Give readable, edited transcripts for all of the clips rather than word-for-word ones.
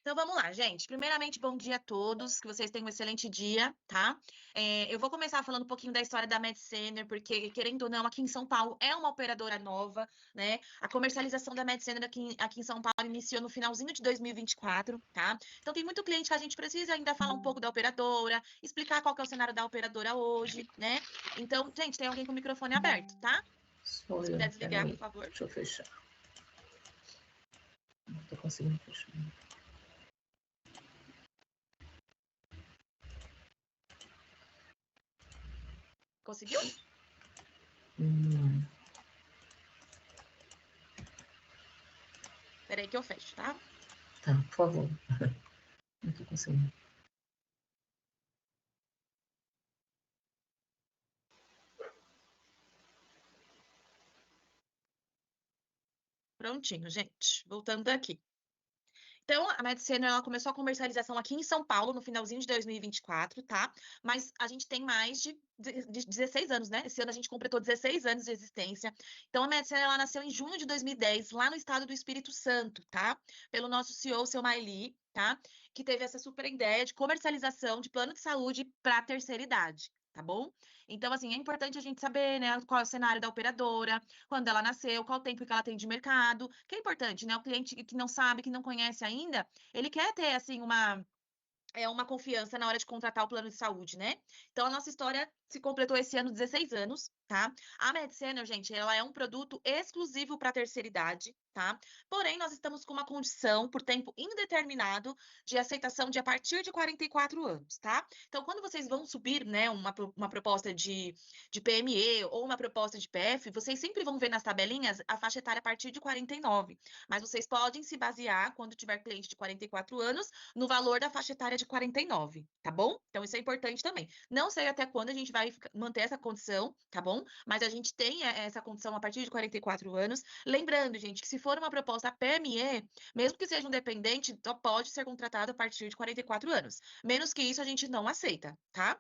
Então vamos lá, gente. Primeiramente, bom dia a todos, que vocês tenham um excelente dia, tá? Eu vou começar falando um pouquinho da história da MedCenter, porque, querendo ou não, aqui em São Paulo é uma operadora nova, né? A comercialização da MedCenter aqui em São Paulo iniciou no finalzinho de 2024, tá? Então tem muito cliente que a gente precisa ainda falar um pouco da operadora, explicar qual que é o cenário da operadora hoje, né? Então, gente, tem alguém com o microfone aberto, tá? Sou Se eu, puder desligar, peraí. por favor. Deixa eu fechar. Não tô conseguindo fechar. Conseguiu? Não. Peraí que eu fecho, tá? Tá, por favor. Não tô conseguindo. Prontinho, gente. Voltando aqui. Então, a MedCenter, ela começou a comercialização aqui em São Paulo no finalzinho de 2024, tá? Mas a gente tem mais de 16 anos, né? Esse ano a gente completou 16 anos de existência. Então, a MedCenter, ela nasceu em junho de 2010, lá no estado do Espírito Santo, tá? Pelo nosso CEO, o seu Maili, tá? Que teve essa super ideia de comercialização de plano de saúde para a terceira idade. Tá bom? Então, assim, é importante a gente saber, né, qual é o cenário da operadora, quando ela nasceu, qual o tempo que ela tem de mercado, que é importante, né? O cliente que não sabe, que não conhece ainda, ele quer ter, assim, uma confiança na hora de contratar o plano de saúde, né? Então, a nossa história se completou esse ano 16 anos, tá? A MedCenter, gente, ela é um produto exclusivo para a terceira idade, tá? Porém, nós estamos com uma condição por tempo indeterminado de aceitação de a partir de 44 anos, tá? Então, quando vocês vão subir, né, uma proposta de PME ou uma proposta de PF, vocês sempre vão ver nas tabelinhas a faixa etária a partir de 49. Mas vocês podem se basear, quando tiver cliente de 44 anos, no valor da faixa etária de 49, tá bom? Então, isso é importante também. Não sei até quando a gente vai manter essa condição, tá bom? Mas a gente tem essa condição a partir de 44 anos. Lembrando, gente, que se for uma proposta PME, mesmo que seja um dependente, só pode ser contratado a partir de 44 anos. Menos que isso, a gente não aceita, tá?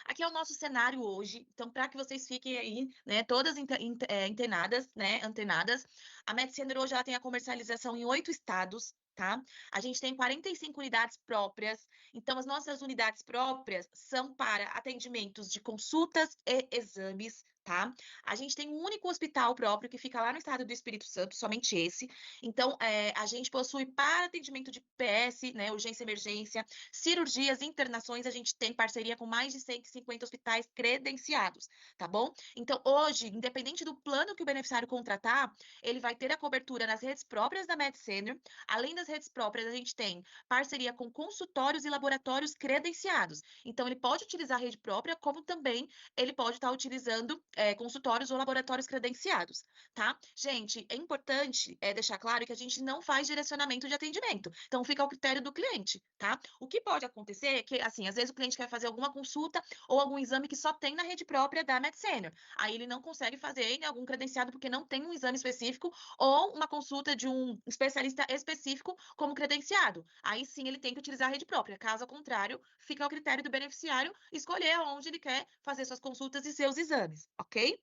Aqui é o nosso cenário hoje, então, para que vocês fiquem aí, né, todas antenadas, né, antenadas, a MedCenter hoje ela tem a comercialização em 8 estados, tá? A gente tem 45 unidades próprias, então as nossas unidades próprias são para atendimentos de consultas e exames, tá? A gente tem um único hospital próprio que fica lá no estado do Espírito Santo, somente esse. Então, a gente possui para atendimento de PS, né, urgência e emergência, cirurgias, internações, a gente tem parceria com mais de 150 hospitais credenciados, tá bom? Então, hoje, independente do plano que o beneficiário contratar, ele vai ter a cobertura nas redes próprias da MedCenter. Além das redes próprias, a gente tem parceria com consultórios e laboratórios credenciados. Então, ele pode utilizar a rede própria, como também ele pode estar utilizando consultórios ou laboratórios credenciados, tá? Gente, é importante deixar claro que a gente não faz direcionamento de atendimento. Então, fica ao critério do cliente, tá? O que pode acontecer é que, assim, às vezes o cliente quer fazer alguma consulta ou algum exame que só tem na rede própria da MedCenter. Aí ele não consegue fazer em algum credenciado porque não tem um exame específico ou uma consulta de um especialista específico como credenciado. Aí sim ele tem que utilizar a rede própria. Caso contrário, fica ao critério do beneficiário escolher onde ele quer fazer suas consultas e seus exames, ok?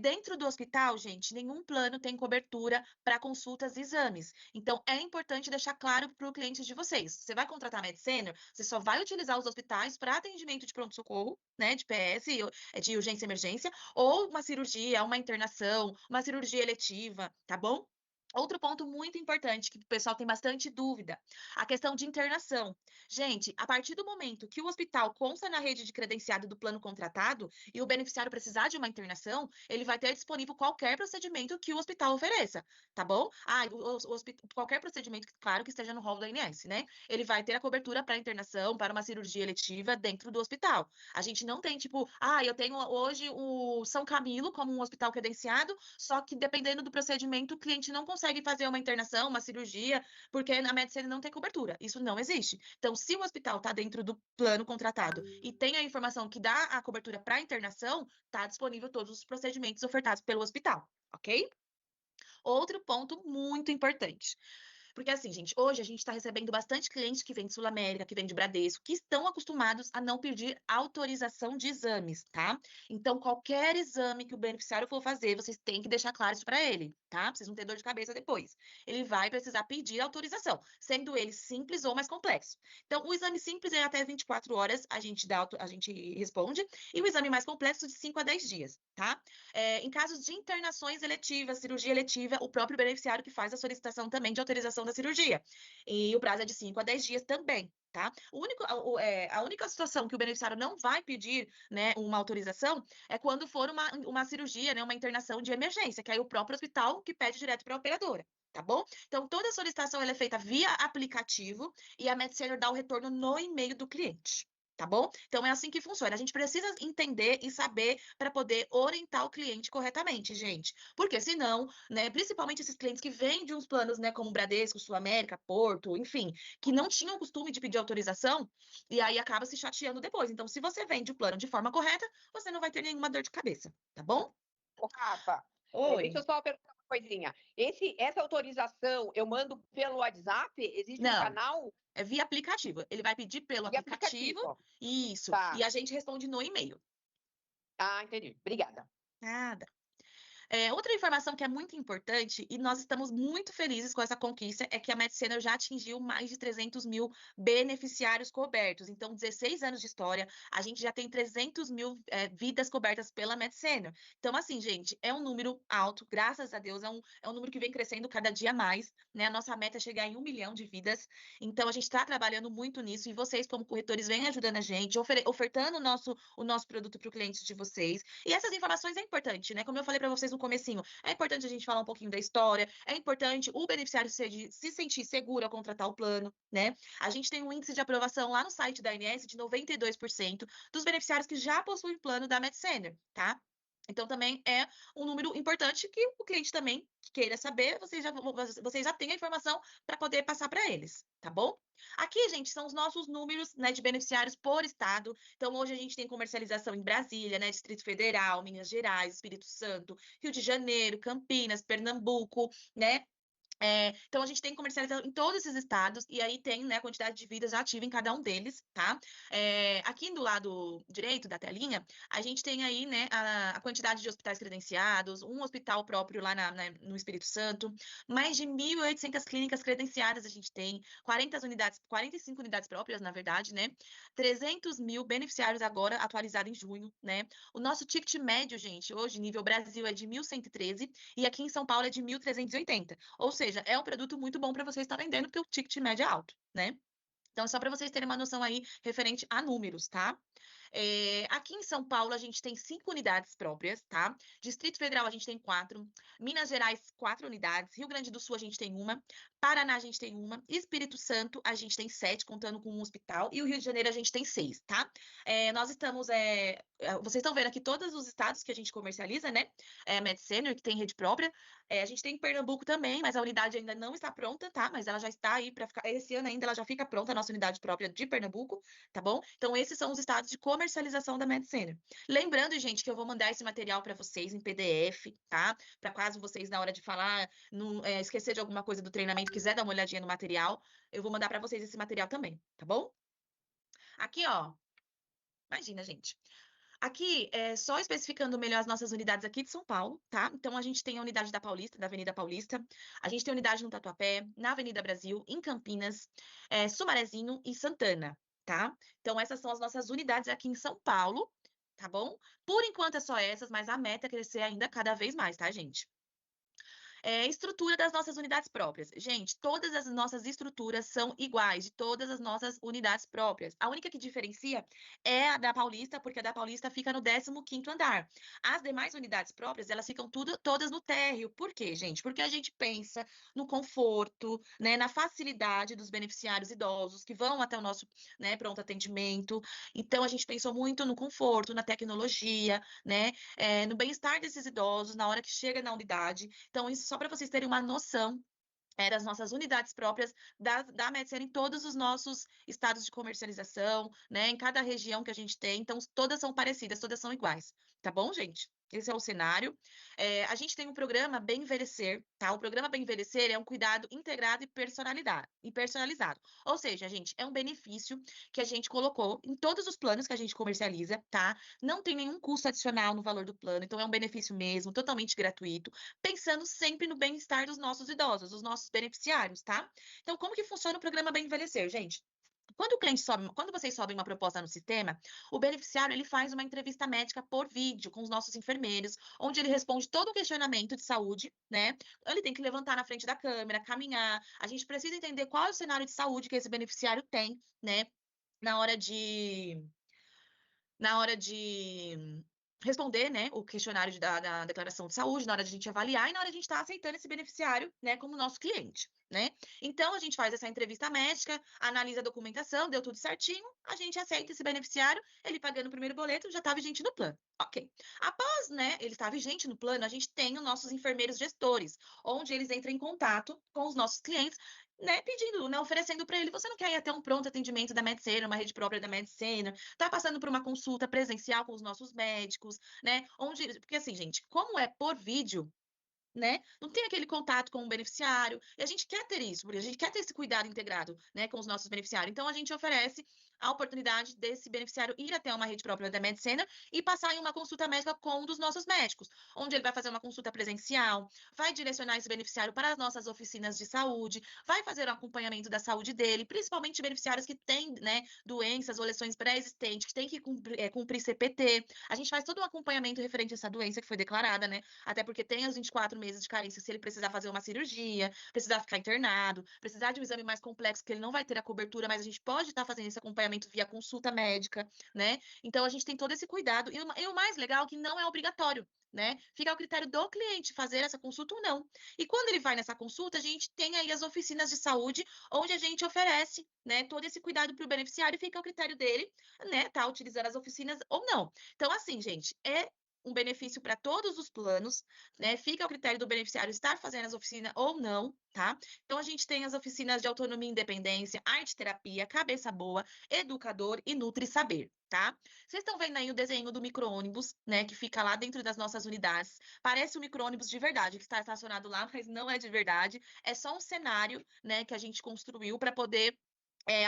Dentro do hospital, gente, nenhum plano tem cobertura para consultas e exames. Então, é importante deixar claro para o cliente de vocês. Você vai contratar a MedCenter, você só vai utilizar os hospitais para atendimento de pronto-socorro, né, de PS, de urgência e emergência, ou uma cirurgia, uma internação, uma cirurgia eletiva, tá bom? Outro ponto muito importante que o pessoal tem bastante dúvida, a questão de internação. Gente, a partir do momento que o hospital consta na rede de credenciado do plano contratado e o beneficiário precisar de uma internação, ele vai ter disponível qualquer procedimento que o hospital ofereça, tá bom? Qualquer procedimento, claro, que esteja no rol do ANS, né? Ele vai ter a cobertura para internação, para uma cirurgia eletiva dentro do hospital. A gente não tem, tipo, eu tenho hoje o São Camilo como um hospital credenciado, só que dependendo do procedimento, o cliente não consegue fazer uma internação, uma cirurgia, porque na medicina não tem cobertura. Isso não existe. Então, se o hospital está dentro do plano contratado e tem a informação que dá a cobertura para internação, está disponível todos os procedimentos ofertados pelo hospital, ok? Outro ponto muito importante. Porque assim, gente, hoje a gente está recebendo bastante clientes que vêm de Sul América, que vêm de Bradesco, que estão acostumados a não pedir autorização de exames, tá? Então, qualquer exame que o beneficiário for fazer, vocês têm que deixar claro isso para ele, tá? tá? Vocês vão ter dor de cabeça depois. Ele vai precisar pedir autorização, sendo ele simples ou mais complexo. Então, o exame simples é até 24 horas, a gente responde, e o exame mais complexo de 5 a 10 dias, tá? Em casos de internações eletivas, cirurgia eletiva, o próprio beneficiário que faz a solicitação também de autorização da cirurgia. E o prazo é de 5 a 10 dias também, tá? A única situação que o beneficiário não vai pedir, né, uma autorização é quando for uma cirurgia, né, uma internação de emergência, que aí o próprio hospital que pede direto para a operadora, tá bom? Então, toda a solicitação ela é feita via aplicativo e a MedSenior dá o retorno no e-mail do cliente. Tá bom? Então é assim que funciona. A gente precisa entender e saber para poder orientar o cliente corretamente, gente. Porque senão, né, principalmente esses clientes que vêm de uns planos, né, como Bradesco, Sul América, Porto, enfim, que não tinham o costume de pedir autorização, e aí acaba se chateando depois. Então, se você vende o plano de forma correta, você não vai ter nenhuma dor de cabeça, tá bom? Ô, Rafa, deixa Oi. eu só perguntar uma coisinha. Essa autorização eu mando pelo WhatsApp? Existe um Não, canal é via aplicativo. Ele vai pedir pelo de aplicativo, aplicativo? isso, Tá. e a gente responde no e-mail. Ah, entendi. Obrigada. Nada. Outra informação que é muito importante, e nós estamos muito felizes com essa conquista, é que a MedSenior já atingiu mais de 300 mil beneficiários cobertos. Então, 16 anos de história, a gente já tem 300 mil vidas cobertas pela MedSenior. Então, assim, gente, é um número alto, graças a Deus, é um número que vem crescendo cada dia mais, né? A nossa meta é chegar em 1 milhão de vidas. Então, a gente está trabalhando muito nisso, e vocês, como corretores, vêm ajudando a gente, ofertando o nosso produto para o cliente de vocês. E essas informações é importante, né? Como eu falei para vocês no comecinho, é importante a gente falar um pouquinho da história, é importante o beneficiário se sentir seguro ao contratar o plano, né? A gente tem um índice de aprovação lá no site da ANS de 92% dos beneficiários que já possuem plano da MedSenior, tá? Então, também é um número importante que o cliente também queira saber, vocês já têm a informação para poder passar para eles, tá bom? Aqui, gente, são os nossos números, né, de beneficiários por estado. Então, hoje a gente tem comercialização em Brasília, né, Distrito Federal, Minas Gerais, Espírito Santo, Rio de Janeiro, Campinas, Pernambuco, né? Então, a gente tem comercialização em todos esses estados, e aí tem, né, a quantidade de vidas ativa em cada um deles, tá? Aqui do lado direito da telinha, a gente tem aí, né, a quantidade de hospitais credenciados, um hospital próprio lá no Espírito Santo, mais de 1.800 clínicas credenciadas a gente tem, 45 unidades próprias, na verdade, né? 300 mil beneficiários agora, atualizado em junho, né? O nosso ticket médio, gente, hoje, nível Brasil, é de 1.113, e aqui em São Paulo é de 1.380. Ou seja, é um produto muito bom para você estar vendendo, porque o ticket médio é alto, né? Então, só para vocês terem uma noção aí referente a números, tá? Aqui em São Paulo, a gente tem 5 unidades próprias, tá? Distrito Federal, a gente tem 4. Minas Gerais, 4 unidades. Rio Grande do Sul, a gente tem 1. Paraná, a gente tem 1. Espírito Santo, a gente tem 7, contando com um hospital. E o Rio de Janeiro, a gente tem 6, tá? Nós estamos... vocês estão vendo aqui todos os estados que a gente comercializa, né? MedSenior, que tem rede própria. A gente tem em Pernambuco também, mas a unidade ainda não está pronta, tá? Mas ela já está aí para ficar... Esse ano ainda ela já fica pronta, a nossa unidade própria de Pernambuco, tá bom? Então, esses são os estados de comercialização da MedSenior. Lembrando, gente, que eu vou mandar esse material para vocês em PDF, tá? Para caso vocês, na hora de falar, esquecer de alguma coisa do treinamento, quiser dar uma olhadinha no material, eu vou mandar para vocês esse material também, tá bom? Aqui, ó. Imagina, gente. Aqui, só especificando melhor as nossas unidades aqui de São Paulo, tá? Então, a gente tem a unidade da Paulista, da Avenida Paulista. A gente tem unidade no Tatuapé, na Avenida Brasil, em Campinas, Sumarezinho e Santana, tá? Então, essas são as nossas unidades aqui em São Paulo, tá bom? Por enquanto, é só essas, mas a meta é crescer ainda cada vez mais, tá, gente? Estrutura das nossas unidades próprias. Gente, todas as nossas estruturas são iguais, de todas as nossas unidades próprias. A única que diferencia é a da Paulista, porque a da Paulista fica no 15º andar. As demais unidades próprias, elas ficam todas no térreo. Por quê, gente? Porque a gente pensa no conforto, né, na facilidade dos beneficiários idosos que vão até o nosso, né, pronto atendimento. Então, a gente pensou muito no conforto, na tecnologia, né, no bem-estar desses idosos na hora que chega na unidade. Então, isso só para vocês terem uma noção das nossas unidades próprias da MedSenior em todos os nossos estados de comercialização, né? Em cada região que a gente tem. Então, todas são parecidas, todas são iguais. Tá bom, gente? Esse é o cenário. A gente tem um programa Bem Envelhecer, tá? O programa Bem Envelhecer é um cuidado integrado e personalizado. Ou seja, gente, é um benefício que a gente colocou em todos os planos que a gente comercializa, tá? Não tem nenhum custo adicional no valor do plano, então é um benefício mesmo, totalmente gratuito, pensando sempre no bem-estar dos nossos idosos, dos nossos beneficiários, tá? Então, como que funciona o programa Bem Envelhecer, gente? Quando vocês sobem uma proposta no sistema, o beneficiário ele faz uma entrevista médica por vídeo com os nossos enfermeiros, onde ele responde todo o questionamento de saúde, né? Ele tem que levantar na frente da câmera, caminhar. A gente precisa entender qual é o cenário de saúde que esse beneficiário tem, né? Na hora de responder, né, o questionário da declaração de saúde, na hora de a gente avaliar e na hora de a gente estar aceitando esse beneficiário, né, como nosso cliente, né? Então, a gente faz essa entrevista médica, analisa a documentação, deu tudo certinho, a gente aceita esse beneficiário, ele pagando o primeiro boleto, já está vigente no plano. Ok. Após, né, ele estar vigente no plano, a gente tem os nossos enfermeiros gestores, onde eles entram em contato com os nossos clientes, né, pedindo, né, oferecendo para ele, você não quer ir até um pronto atendimento da Medicena, uma rede própria da Medicena, tá passando por uma consulta presencial com os nossos médicos, né, porque assim, gente, como é por vídeo, né? Não tem aquele contato com o beneficiário. E a gente quer ter isso, porque a gente quer ter esse cuidado integrado, né, com os nossos beneficiários. Então, a gente oferece a oportunidade desse beneficiário ir até uma rede própria da Medicena e passar em uma consulta médica com um dos nossos médicos, onde ele vai fazer uma consulta presencial, vai direcionar esse beneficiário para as nossas oficinas de saúde, vai fazer o acompanhamento da saúde dele, principalmente beneficiários que têm, né, doenças ou lesões pré-existentes, que têm que cumprir CPT. A gente faz todo um acompanhamento referente a essa doença que foi declarada, né? Até porque tem os 24 meses de carência se ele precisar fazer uma cirurgia, precisar ficar internado, precisar de um exame mais complexo, que ele não vai ter a cobertura, mas a gente pode estar fazendo esse acompanhamento via consulta médica, né? Então, a gente tem todo esse cuidado. E o mais legal é que não é obrigatório, né? Fica ao critério do cliente fazer essa consulta ou não. E quando ele vai nessa consulta, a gente tem aí as oficinas de saúde, onde a gente oferece, né, todo esse cuidado para o beneficiário e fica ao critério dele, né, tá utilizando as oficinas ou não. Então, assim, gente, é um benefício para todos os planos, né? Fica ao critério do beneficiário estar fazendo as oficinas ou não, tá? Então, a gente tem as oficinas de autonomia e independência, arte terapia, cabeça boa, educador e nutri saber, tá? Vocês estão vendo aí o desenho do micro-ônibus, né? Que fica lá dentro das nossas unidades. Parece um micro-ônibus de verdade, que está estacionado lá, mas não é de verdade. É só um cenário, né? Que a gente construiu para poder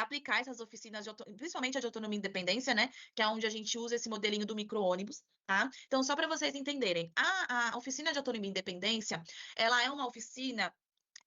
aplicar essas oficinas, principalmente a de autonomia e independência, né? Que é onde a gente usa esse modelinho do micro-ônibus, tá? Então, só para vocês entenderem, a oficina de autonomia e independência, ela é uma oficina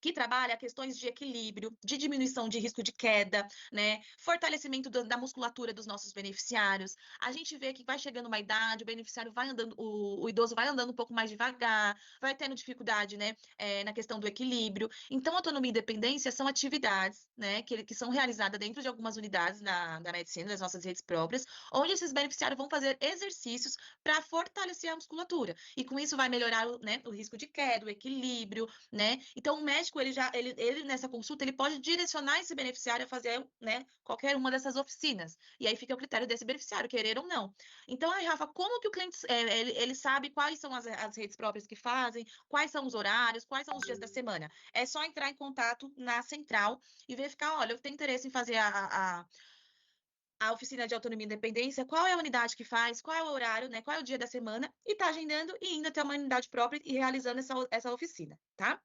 que trabalha questões de equilíbrio, de diminuição de risco de queda, né? Fortalecimento da musculatura dos nossos beneficiários. A gente vê que vai chegando uma idade, o beneficiário vai andando, o idoso vai andando um pouco mais devagar, vai tendo dificuldade, né, na questão do equilíbrio. Então, autonomia e dependência são atividades, né, que são realizadas dentro de algumas unidades da medicina, das nossas redes próprias, onde esses beneficiários vão fazer exercícios para fortalecer a musculatura. E com isso vai melhorar, né, o risco de queda, o equilíbrio, né? Então, o médico, ele nessa consulta, ele pode direcionar esse beneficiário a fazer, né, qualquer uma dessas oficinas. E aí fica o critério desse beneficiário, querer ou não. Então, aí, Rafa, como que o cliente, ele sabe quais são as redes próprias que fazem, quais são os horários, quais são os dias da semana? É só entrar em contato na central e verificar, olha, eu tenho interesse em fazer a oficina de autonomia e independência, qual é a unidade que faz, qual é o horário, né, qual é o dia da semana, e tá agendando e indo até uma unidade própria e realizando essa oficina, tá?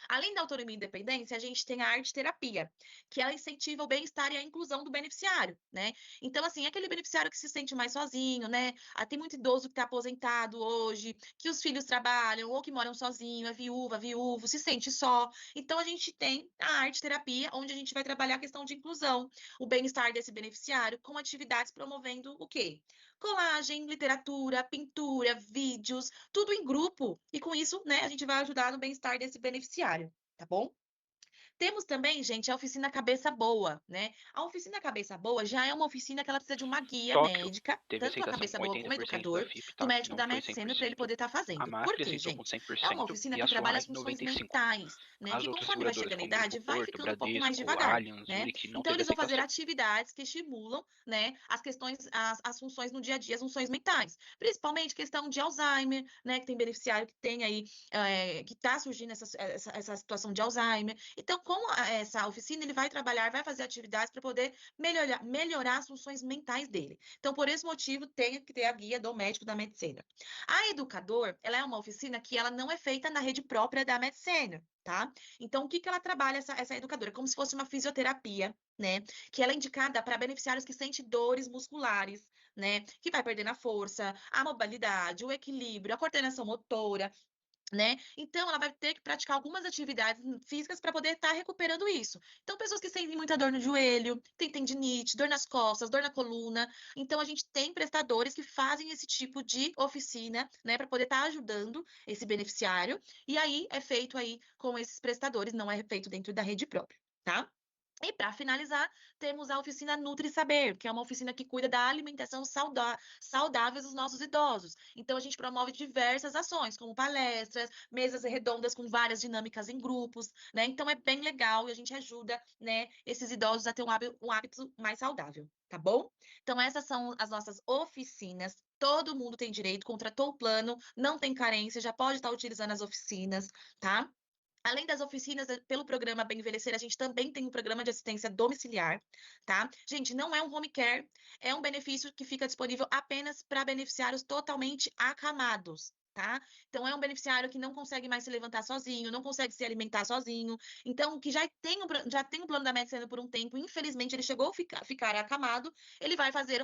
Além da autonomia e independência, a gente tem a arte terapia, que ela incentiva o bem-estar e a inclusão do beneficiário, né? Então, assim, aquele beneficiário que se sente mais sozinho, né? Tem muito idoso que está aposentado hoje, que os filhos trabalham ou que moram sozinho, é viúvo, se sente só. Então, a gente tem a arte terapia, onde a gente vai trabalhar a questão de inclusão, o bem-estar desse beneficiário, com atividades promovendo o quê? Colagem, literatura, pintura, vídeos, tudo em grupo. E com isso, né, a gente vai ajudar no bem-estar desse beneficiário, tá bom? Temos também, gente, a oficina Cabeça Boa, né? A oficina Cabeça Boa já é uma oficina que ela precisa de uma guia Tóquio médica, teve tanto a aceitação Cabeça com Boa como o 80% da educador, FIP, do tá? Que médico não da foi Medicena, para ele 100%. poder estar A fazendo. Por MASP quê, aceitou com gente? É uma 100% oficina e a que trabalha Solar as funções 95%. mentais, né? As Que outras conforme vai seguradoras, chegando a como Grupo idade, vai Porto, ficando um pouco mais Bradesco, devagar, Allianz, né? Zurich, não Então, teve eles vão fazer aceitação. atividades que estimulam, né, as questões, as funções no dia a dia, as funções mentais. Principalmente questão de Alzheimer, né? Que tem beneficiário que tem aí, que está surgindo essa situação de Alzheimer. Então, essa oficina, ele vai trabalhar, vai fazer atividades para poder melhorar as funções mentais dele. Então, por esse motivo, tem que ter a guia do médico da Med-Senior. A Educador, ela é uma oficina que ela não é feita na rede própria da Med-Senior, tá? Então, o que ela trabalha, essa educadora? Como se fosse uma fisioterapia, né? Que ela é indicada para beneficiários que sentem dores musculares, né? Que vai perdendo a força, a mobilidade, o equilíbrio, a coordenação motora, né? Então, ela vai ter que praticar algumas atividades físicas para poder estar recuperando isso. Então, pessoas que sentem muita dor no joelho, tem tendinite, dor nas costas, dor na coluna. Então, a gente tem prestadores que fazem esse tipo de oficina, né, para poder estar ajudando esse beneficiário. E aí, é feito aí com esses prestadores, não é feito dentro da rede própria, tá? E para finalizar, temos a oficina Nutri Saber, que é uma oficina que cuida da alimentação saudável dos nossos idosos. Então, a gente promove diversas ações, como palestras, mesas redondas com várias dinâmicas em grupos, né? Então, é bem legal e a gente ajuda, né, esses idosos a ter um hábito mais saudável, tá bom? Então, essas são as nossas oficinas. Todo mundo tem direito, contratou o plano, não tem carência, já pode estar utilizando as oficinas, tá? Além das oficinas, pelo programa Bem Envelhecer, a gente também tem um programa de assistência domiciliar, tá? Gente, não é um home care, é um benefício que fica disponível apenas para beneficiários totalmente acamados, tá? Então, é um beneficiário que não consegue mais se levantar sozinho, não consegue se alimentar sozinho. Então, que já tem um plano da medicina por um tempo, infelizmente, ele chegou a ficar acamado, ele vai fazer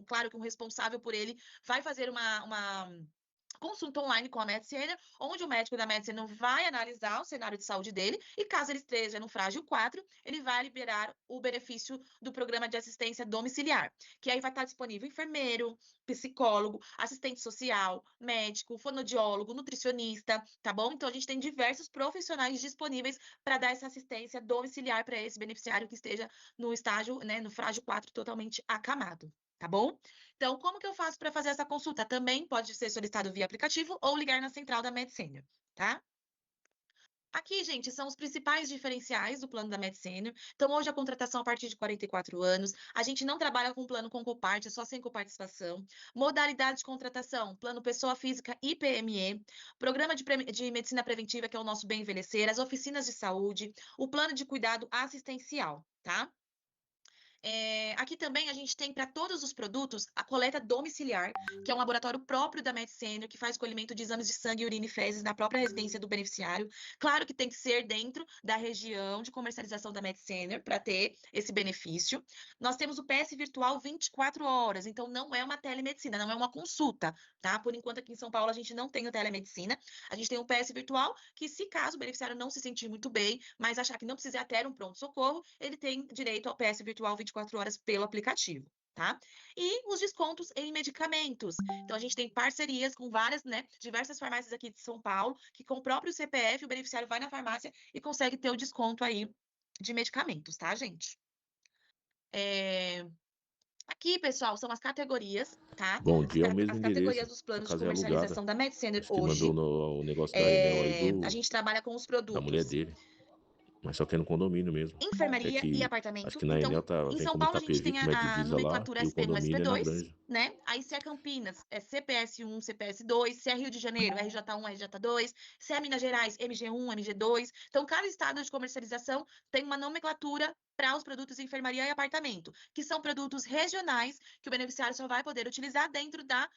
claro que um responsável por ele vai fazer uma consulta online com a Med-Senior, onde o médico da Med-Senior vai analisar o cenário de saúde dele e, caso ele esteja no frágil 4, ele vai liberar o benefício do programa de assistência domiciliar, que aí vai estar disponível enfermeiro, psicólogo, assistente social, médico, fonoaudiólogo, nutricionista, tá bom? Então, a gente tem diversos profissionais disponíveis para dar essa assistência domiciliar para esse beneficiário que esteja no estágio, né, no frágil 4 totalmente acamado, tá bom? Então, como que eu faço para fazer essa consulta? Também pode ser solicitado via aplicativo ou ligar na central da Med-Senior, tá? Aqui, gente, são os principais diferenciais do plano da Med-Senior. Então, hoje a contratação a partir de 44 anos. A gente não trabalha com plano com coparte, é só sem coparticipação. Modalidade de contratação, plano pessoa física e PME. Programa de medicina preventiva, que é o nosso Bem Envelhecer. As oficinas de saúde. O plano de cuidado assistencial, tá? Aqui também a gente tem para todos os produtos a coleta domiciliar, que é um laboratório próprio da Med-Senior, que faz colhimento de exames de sangue, urina e fezes na própria residência do beneficiário. Claro que tem que ser dentro da região de comercialização da Med-Senior para ter esse benefício. Nós temos o PS virtual 24 horas, então não é uma telemedicina, não é uma consulta, tá? Por enquanto aqui em São Paulo a gente não tem o telemedicina, a gente tem o PS virtual, que se caso o beneficiário não se sentir muito bem, mas achar que não precisa até um pronto-socorro, ele tem direito ao PS virtual 24 horas pelo aplicativo, tá? E os descontos em medicamentos. Então, a gente tem parcerias com várias, né, diversas farmácias aqui de São Paulo, que com o próprio CPF, o beneficiário vai na farmácia e consegue ter o desconto aí de medicamentos, tá, gente? Aqui, pessoal, são as categorias, tá? Bom dia, é o As mesmo categorias endereço. dos A planos de casa é alugada. comercialização da Med-Senior Acho que mandou hoje. o negócio da Enel aí A gente trabalha com os da mulher produtos dele. Mas só que é no condomínio mesmo. É enfermaria e que acho apartamento. que na Enel Então, em vem São como Paulo, a gente Itapevi, tem como é a divisa lá, nomenclatura e o SP1, condomínio é na SP2, Granja. né? Aí, se é Campinas, é CPS1, CPS2, se é Rio de Janeiro, RJ1, RJ2, se é Minas Gerais, MG1, MG2. Então, cada estado de comercialização tem uma nomenclatura para os produtos de enfermaria e apartamento, que são produtos regionais que o beneficiário só vai poder utilizar dentro da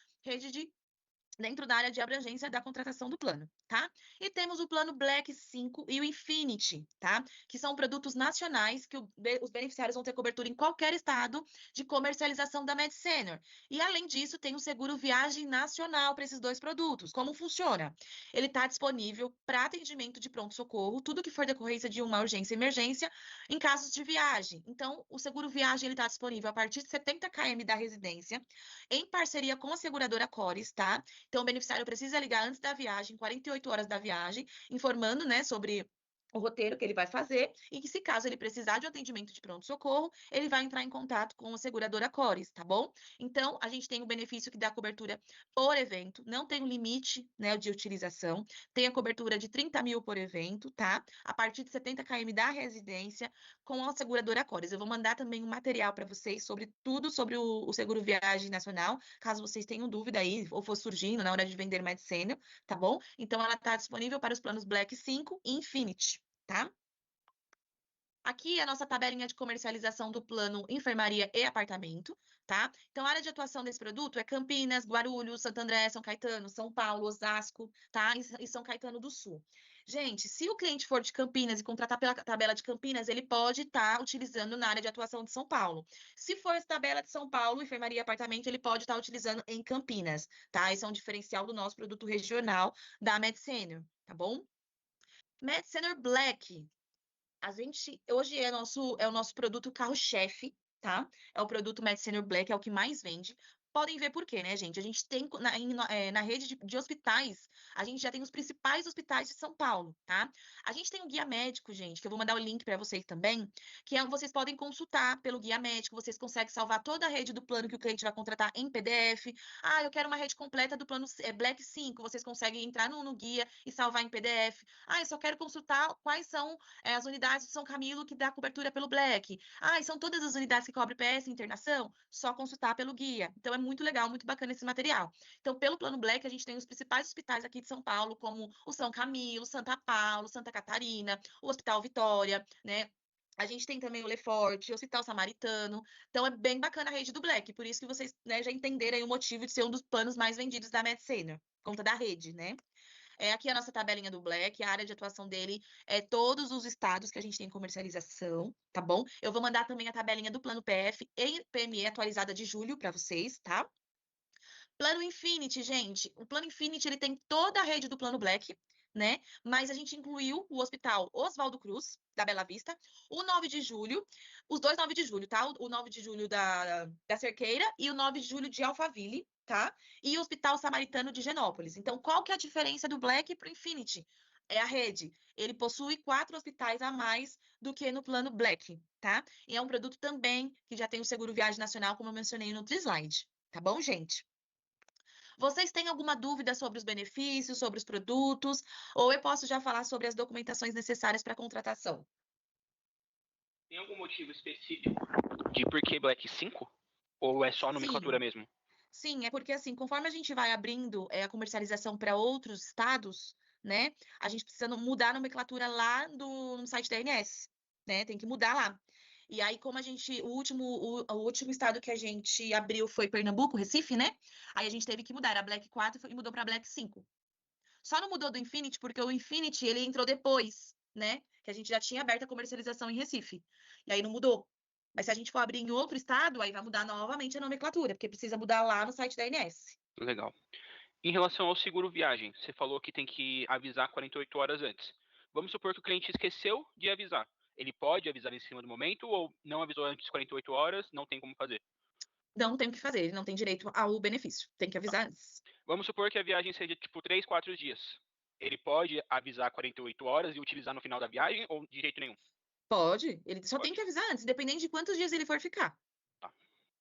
área de abrangência da contratação do plano, tá? E temos o plano Black 5 e o Infinity, tá? Que são produtos nacionais que os beneficiários vão ter cobertura em qualquer estado de comercialização da Med-Senior. E além disso, tem o seguro viagem nacional para esses dois produtos. Como funciona? Ele está disponível para atendimento de pronto-socorro, tudo que for decorrência de uma urgência e emergência, em casos de viagem. Então, o seguro viagem está disponível a partir de 70 km da residência, em parceria com a seguradora Cores, tá? Então, o beneficiário precisa ligar antes da viagem, 48 horas da viagem, informando, né, sobre o roteiro que ele vai fazer e que, se caso ele precisar de um atendimento de pronto-socorro, ele vai entrar em contato com a seguradora Cores, tá bom? Então, a gente tem o benefício que dá cobertura por evento, não tem um limite, né, de utilização, tem a cobertura de 30 mil por evento, tá? A partir de 70 km da residência, com a seguradora Cores. Eu vou mandar também um material para vocês sobre tudo sobre o seguro viagem nacional, caso vocês tenham dúvida aí, ou for surgindo na hora de vender Med-Senior, tá bom? Então, ela está disponível para os planos Black 5 e Infinity, tá? Aqui é a nossa tabelinha de comercialização do plano enfermaria e apartamento, tá? Então, a área de atuação desse produto é Campinas, Guarulhos, Santo André, São Caetano, São Paulo, Osasco, tá? E São Caetano do Sul. Gente, se o cliente for de Campinas e contratar pela tabela de Campinas, ele pode estar utilizando na área de atuação de São Paulo. Se for essa tabela de São Paulo, enfermaria e apartamento, ele pode estar utilizando em Campinas, tá? Esse é um diferencial do nosso produto regional da MedSenior, tá bom? MedSenior Black. Hoje é o nosso produto carro-chefe, tá? É o produto MedSenior Black, é o que mais vende. Podem ver por quê, né, gente? A gente tem na rede de hospitais, a gente já tem os principais hospitais de São Paulo, tá? A gente tem um guia médico, gente, que eu vou mandar o link para vocês também, vocês podem consultar pelo guia médico, vocês conseguem salvar toda a rede do plano que o cliente vai contratar em PDF. Ah, eu quero uma rede completa do plano Black 5, vocês conseguem entrar no guia e salvar em PDF. Ah, eu só quero consultar quais são as unidades de São Camilo que dá cobertura pelo Black. Ah, e são todas as unidades que cobrem PS e internação? Só consultar pelo guia. Então, é muito legal, muito bacana esse material. Então, pelo plano Black, a gente tem os principais hospitais aqui de São Paulo, como o São Camilo, Santa Paulo, Santa Catarina, o Hospital Vitória, né? A gente tem também o Lefort, o Hospital Samaritano. Então, é bem bacana a rede do Black. Por isso que vocês, né, já entenderam aí o motivo de ser um dos planos mais vendidos da MedSenior, por conta da rede, né? Aqui a nossa tabelinha do Black, a área de atuação dele é todos os estados que a gente tem comercialização, tá bom? Eu vou mandar também a tabelinha do plano PF e PME atualizada de julho para vocês, tá? Plano Infinity, gente. O plano Infinity, ele tem toda a rede do plano Black, né? Mas a gente incluiu o Hospital Oswaldo Cruz, da Bela Vista, o 9 de julho, os dois 9 de julho, tá? O 9 de julho da Cerqueira e o 9 de julho de Alphaville, tá? E o Hospital Samaritano de Genópolis. Então, qual que é a diferença do Black para o Infinity? É a rede. Ele possui 4 hospitais a mais do que no plano Black, tá? E é um produto também que já tem o seguro viagem nacional, como eu mencionei no outro slide. Tá bom, gente? Vocês têm alguma dúvida sobre os benefícios, sobre os produtos? Ou eu posso já falar sobre as documentações necessárias para a contratação? Tem algum motivo específico de por que Black 5? Ou é só nomenclatura mesmo? Sim, é porque assim, conforme a gente vai abrindo a comercialização para outros estados, né, a gente precisa mudar a nomenclatura lá no site da ANS, né, tem que mudar lá. E aí, como o último estado que a gente abriu foi Pernambuco, Recife, né? Aí a gente teve que mudar, era Black 4 e mudou para Black 5. Só não mudou do Infinity porque o Infinity, ele entrou depois, né? Que a gente já tinha aberto a comercialização em Recife. E aí não mudou. Mas se a gente for abrir em outro estado, aí vai mudar novamente a nomenclatura, porque precisa mudar lá no site da ANS. Legal. Em relação ao seguro viagem, você falou que tem que avisar 48 horas antes. Vamos supor que o cliente esqueceu de avisar. Ele pode avisar em cima do momento ou não avisou antes de 48 horas, não tem como fazer? Não tem o que fazer, ele não tem direito ao benefício. Tem que avisar antes. Vamos supor que a viagem seja tipo 3, 4 dias. Ele pode avisar 48 horas e utilizar no final da viagem ou de jeito nenhum? Pode, ele só tem que avisar antes, dependendo de quantos dias ele for ficar.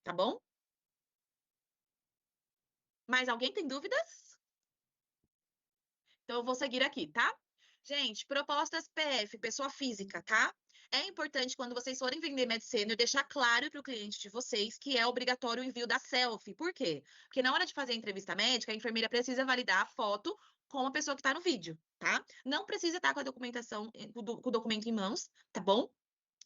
Tá bom? Mais alguém tem dúvidas? Então, eu vou seguir aqui, tá? Gente, propostas PF, pessoa física, tá? É importante, quando vocês forem vender MedSenior, deixar claro para o cliente de vocês que é obrigatório o envio da selfie. Por quê? Porque na hora de fazer a entrevista médica, a enfermeira precisa validar a foto com a pessoa que está no vídeo, tá? Não precisa estar com a documentação, com o documento em mãos, tá bom?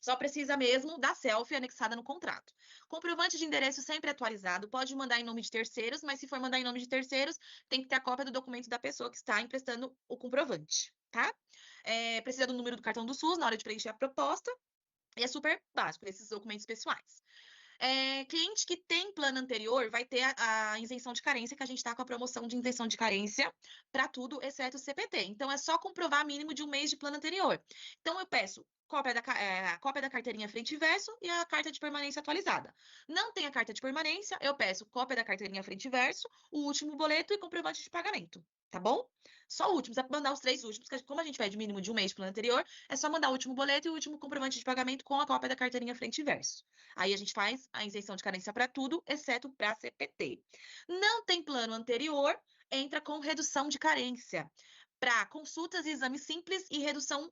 Só precisa mesmo da selfie anexada no contrato. Comprovante de endereço sempre atualizado. Pode mandar em nome de terceiros, mas se for mandar em nome de terceiros, tem que ter a cópia do documento da pessoa que está emprestando o comprovante, tá? Precisa do número do cartão do SUS na hora de preencher a proposta. E é super básico, esses documentos pessoais. Cliente que tem plano anterior vai ter a isenção de carência, que a gente está com a promoção de isenção de carência para tudo, exceto o CPT. Então, é só comprovar mínimo de um mês de plano anterior. Então, eu peço cópia da carteirinha frente e verso e a carta de permanência atualizada. Não tem a carta de permanência, eu peço cópia da carteirinha frente e verso, o último boleto e comprovante de pagamento. Tá bom? Só o último, você vai mandar os 3 últimos, porque como a gente pede mínimo de um mês de plano anterior, é só mandar o último boleto e o último comprovante de pagamento com a cópia da carteirinha frente e verso. Aí a gente faz a isenção de carência para tudo, exceto para CPT. Não tem plano anterior, entra com redução de carência para consultas e exames simples e redução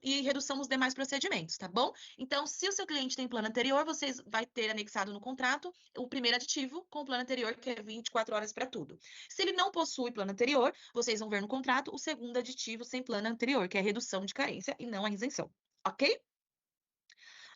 nos demais procedimentos, tá bom? Então, se o seu cliente tem plano anterior, você vai ter anexado no contrato o primeiro aditivo com o plano anterior, que é 24 horas para tudo. Se ele não possui plano anterior, vocês vão ver no contrato o segundo aditivo sem plano anterior, que é a redução de carência e não a isenção, ok?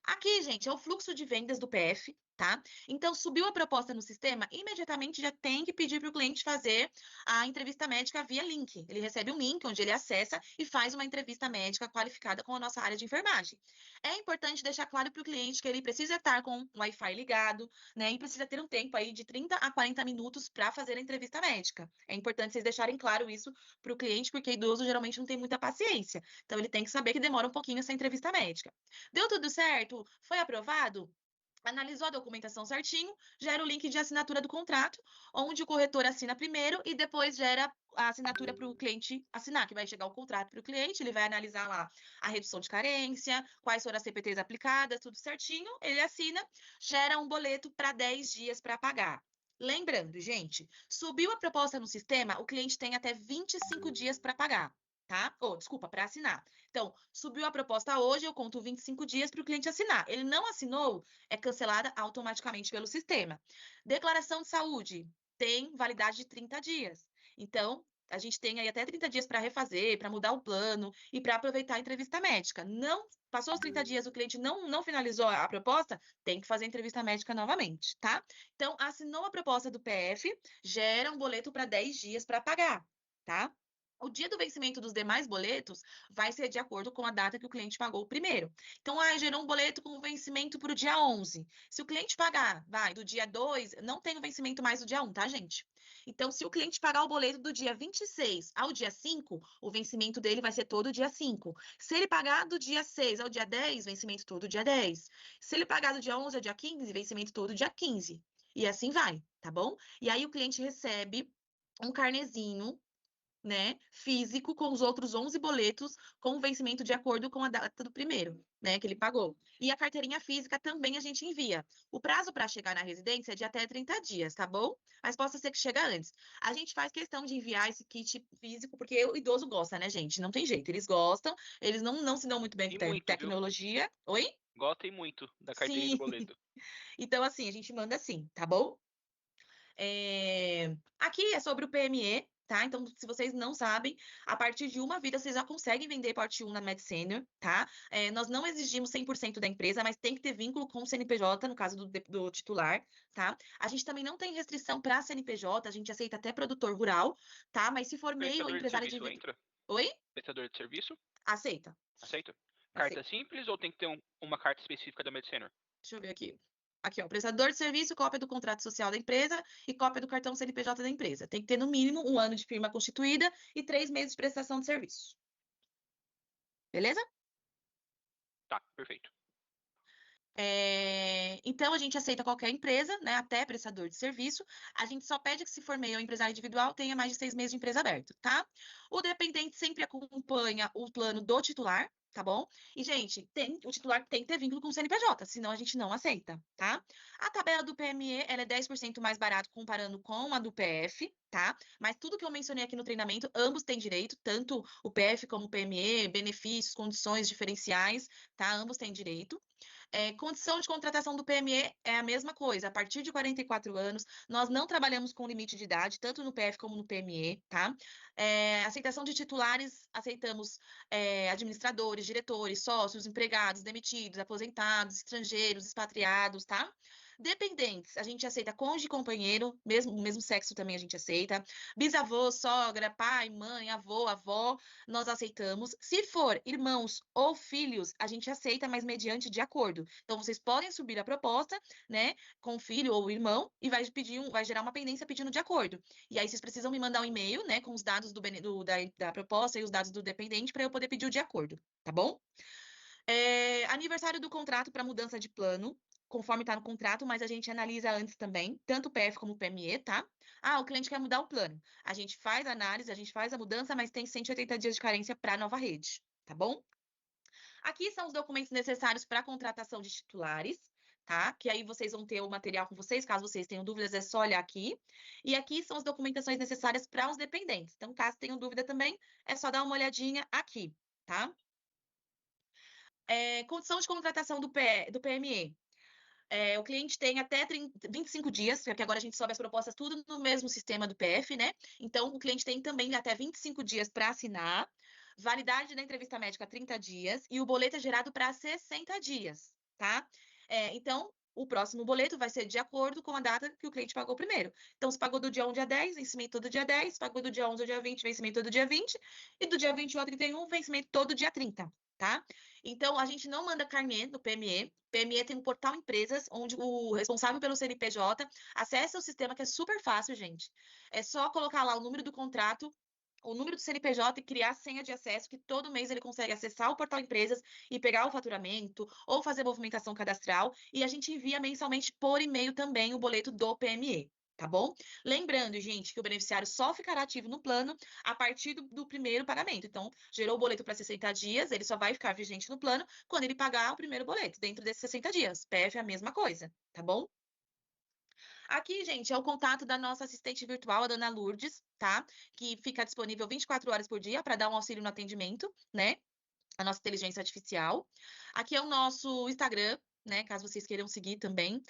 Aqui, gente, é o fluxo de vendas do PF, tá? Então, subiu a proposta no sistema, imediatamente já tem que pedir para o cliente fazer a entrevista médica via link. Ele recebe um link onde ele acessa e faz uma entrevista médica qualificada com a nossa área de enfermagem. É importante deixar claro para o cliente que ele precisa estar com o Wi-Fi ligado, né? E precisa ter um tempo aí de 30 a 40 minutos para fazer a entrevista médica. É importante vocês deixarem claro isso para o cliente, porque idoso geralmente não tem muita paciência. Então, ele tem que saber que demora um pouquinho essa entrevista médica. Deu tudo certo? Foi aprovado? Analisou a documentação certinho, gera o link de assinatura do contrato, onde o corretor assina primeiro e depois gera a assinatura para o cliente assinar, que vai chegar o contrato para o cliente, ele vai analisar lá a redução de carência, quais foram as CPTs aplicadas, tudo certinho, ele assina, gera um boleto para 10 dias para pagar. Lembrando, gente, subiu a proposta no sistema, o cliente tem até 25 dias para pagar, tá? Desculpa, para assinar. Então, subiu a proposta hoje, eu conto 25 dias para o cliente assinar. Ele não assinou, é cancelada automaticamente pelo sistema. Declaração de saúde tem validade de 30 dias. Então, a gente tem aí até 30 dias para refazer, para mudar o plano e para aproveitar a entrevista médica. Não passou os 30 dias, o cliente não finalizou a proposta, tem que fazer a entrevista médica novamente, tá? Então, assinou a proposta do PF, gera um boleto para 10 dias para pagar, tá? O dia do vencimento dos demais boletos vai ser de acordo com a data que o cliente pagou o primeiro. Então, gerou um boleto com vencimento para o dia 11. Se o cliente pagar, do dia 2, não tem o vencimento mais do dia 1, tá, gente? Então, se o cliente pagar o boleto do dia 26 ao dia 5, o vencimento dele vai ser todo dia 5. Se ele pagar do dia 6 ao dia 10, vencimento todo dia 10. Se ele pagar do dia 11 ao dia 15, vencimento todo dia 15. E assim vai, tá bom? E aí o cliente recebe um carnezinho, né, físico, com os outros 11 boletos, com o vencimento de acordo com a data do primeiro, né, que ele pagou. E a carteirinha física também a gente envia. O prazo para chegar na residência é de até 30 dias, tá bom? Mas possa ser que chegue antes. A gente faz questão de enviar esse kit físico, porque o idoso gosta, né, gente? Não tem jeito, eles gostam, eles não se dão muito bem E com muito, viu? tecnologia. Oi? Gostem muito da carteirinha do Sim. boleto. Então, assim, a gente manda assim, tá bom? Aqui é sobre o PME, tá? Então, se vocês não sabem, a partir de uma vida vocês já conseguem vender parte 1 na Med Senior, tá? Nós não exigimos 100% da empresa, mas tem que ter vínculo com o CNPJ, no caso do titular, tá? A gente também não tem restrição para CNPJ, a gente aceita até produtor rural, tá? Mas se for MEI ou Prestador de empresário serviço individual... entra? Oi? Prestador de serviço? Aceita. Aceita? Carta Aceita. simples ou tem que ter uma carta específica da Mediciner? Deixa eu ver aqui. Aqui, ó, prestador de serviço, cópia do contrato social da empresa e cópia do cartão CNPJ da empresa. Tem que ter, no mínimo, 1 ano de firma constituída e 3 meses de prestação de serviço. Beleza? Tá, perfeito. Então, a gente aceita qualquer empresa, né, até prestador de serviço. A gente só pede que, se for MEI ou empresário individual, tenha mais de 6 meses de empresa aberta, tá? O dependente sempre acompanha o plano do titular, tá bom? E, gente, o titular tem que ter vínculo com o CNPJ, senão a gente não aceita, tá? A tabela do PME, ela é 10% mais barato comparando com a do PF, tá? Mas tudo que eu mencionei aqui no treinamento, ambos têm direito, tanto o PF como o PME, benefícios, condições diferenciais, tá? Ambos têm direito. Condição de contratação do PME é a mesma coisa. A partir de 44 anos, nós não trabalhamos com limite de idade, tanto no PF como no PME, tá? Aceitação de titulares, aceitamos administradores, diretores, sócios, empregados, demitidos, aposentados, estrangeiros, expatriados, tá? Dependentes, a gente aceita cônjuge e companheiro, mesmo sexo também a gente aceita. Bisavô, sogra, pai, mãe, avô, avó, nós aceitamos. Se for irmãos ou filhos, a gente aceita, mas mediante de acordo. Então, vocês podem subir a proposta, né, com filho ou irmão, e vai gerar uma pendência pedindo de acordo. E aí, vocês precisam me mandar um e-mail, né, com os dados da proposta e os dados do dependente para eu poder pedir o de acordo, tá bom? Aniversário do contrato para mudança de plano, conforme está no contrato, mas a gente analisa antes também, tanto o PF como o PME, tá? O cliente quer mudar o plano. A gente faz a análise, a gente faz a mudança, mas tem 180 dias de carência para a nova rede, tá bom? Aqui são os documentos necessários para a contratação de titulares, tá? Que aí vocês vão ter o material com vocês, caso vocês tenham dúvidas, é só olhar aqui. E aqui são as documentações necessárias para os dependentes. Então, caso tenham dúvida também, é só dar uma olhadinha aqui, tá? Condição de contratação do PME. O cliente tem até 25 dias, porque agora a gente sobe as propostas tudo no mesmo sistema do PF, né? Então, o cliente tem também até 25 dias para assinar, validade da entrevista médica 30 dias, e o boleto é gerado para 60 dias, tá? Então, o próximo boleto vai ser de acordo com a data que o cliente pagou primeiro. Então, se pagou do dia 1 ao dia 10, vencimento todo dia 10, pagou do dia 11 ao dia 20, vencimento todo dia 20, e do dia 21 ao 31, vencimento todo dia 30, tá? Então, a gente não manda carnê no PME. PME tem um portal empresas, onde o responsável pelo CNPJ acessa o sistema, que é super fácil, gente. É só colocar lá o número do contrato, o número do CNPJ e criar senha de acesso, que todo mês ele consegue acessar o portal empresas e pegar o faturamento ou fazer movimentação cadastral, e a gente envia mensalmente por e-mail também o boleto do PME, tá bom? Lembrando, gente, que o beneficiário só ficará ativo no plano a partir do primeiro pagamento. Então, gerou o boleto para 60 dias, ele só vai ficar vigente no plano quando ele pagar o primeiro boleto, dentro desses 60 dias. PF é a mesma coisa, tá bom? Aqui, gente, é o contato da nossa assistente virtual, a dona Lourdes, tá? Que fica disponível 24 horas por dia para dar um auxílio no atendimento, né? A nossa inteligência artificial. Aqui é o nosso Instagram, né? Caso vocês queiram seguir também.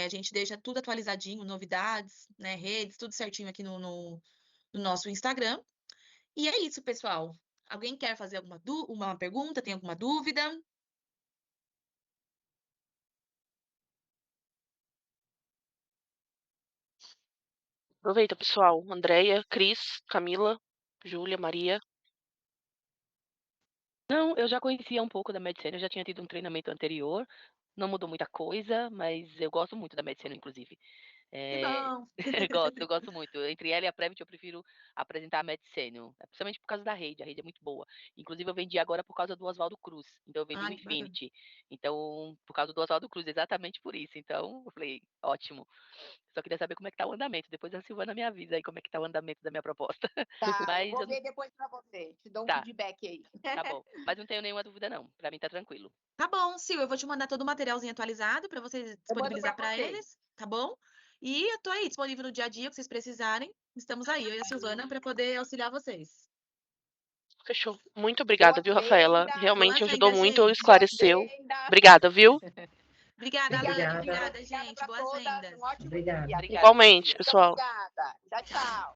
A gente deixa tudo atualizadinho, novidades, né? Redes, tudo certinho aqui no nosso Instagram. E é isso, pessoal. Alguém quer fazer uma pergunta? Tem alguma dúvida? Aproveita, pessoal. Andréia, Cris, Camila, Júlia, Maria. Não, eu já conhecia um pouco da Medicina, eu já tinha tido um treinamento anterior, não mudou muita coisa, mas eu gosto muito da Medicina, inclusive. Que bom! Eu gosto muito. Entre ela e a Previt, eu prefiro apresentar a Medicine, principalmente por causa da rede, a rede é muito boa. Inclusive, eu vendi agora por causa do Oswaldo Cruz, então eu vendi o Ai, que bacana. Infinity. Então, por causa do Oswaldo Cruz, exatamente por isso. Então, eu falei, ótimo. Só queria saber como é que tá o andamento. Depois a Silvana me avisa aí como é que tá o andamento da minha proposta. Tá, eu Mas vou eu não- ver depois pra você. Te dou um Tá. feedback aí. Tá bom. Mas não tenho nenhuma dúvida, não. Pra mim tá tranquilo. Tá bom, Sil, eu vou te mandar todo o materialzinho atualizado para você Eu mando disponibilizar pra para vocês. eles, tá bom? E eu tô aí disponível no dia a dia, o que vocês precisarem. Estamos aí, eu e a Silvana, para poder auxiliar vocês. Fechou. Muito obrigada, viu, Boas Rafaela? vendas. Realmente Boas ajudou vendas, muito, gente. esclareceu. Boas vendas. Obrigada, viu? Obrigada, Alane. Obrigada. Obrigada, Obrigada gente. pra Boas todas. vendas. Um ótimo Obrigada. dia. Obrigada. Igualmente, Muito pessoal. obrigada. Tchau, tchau.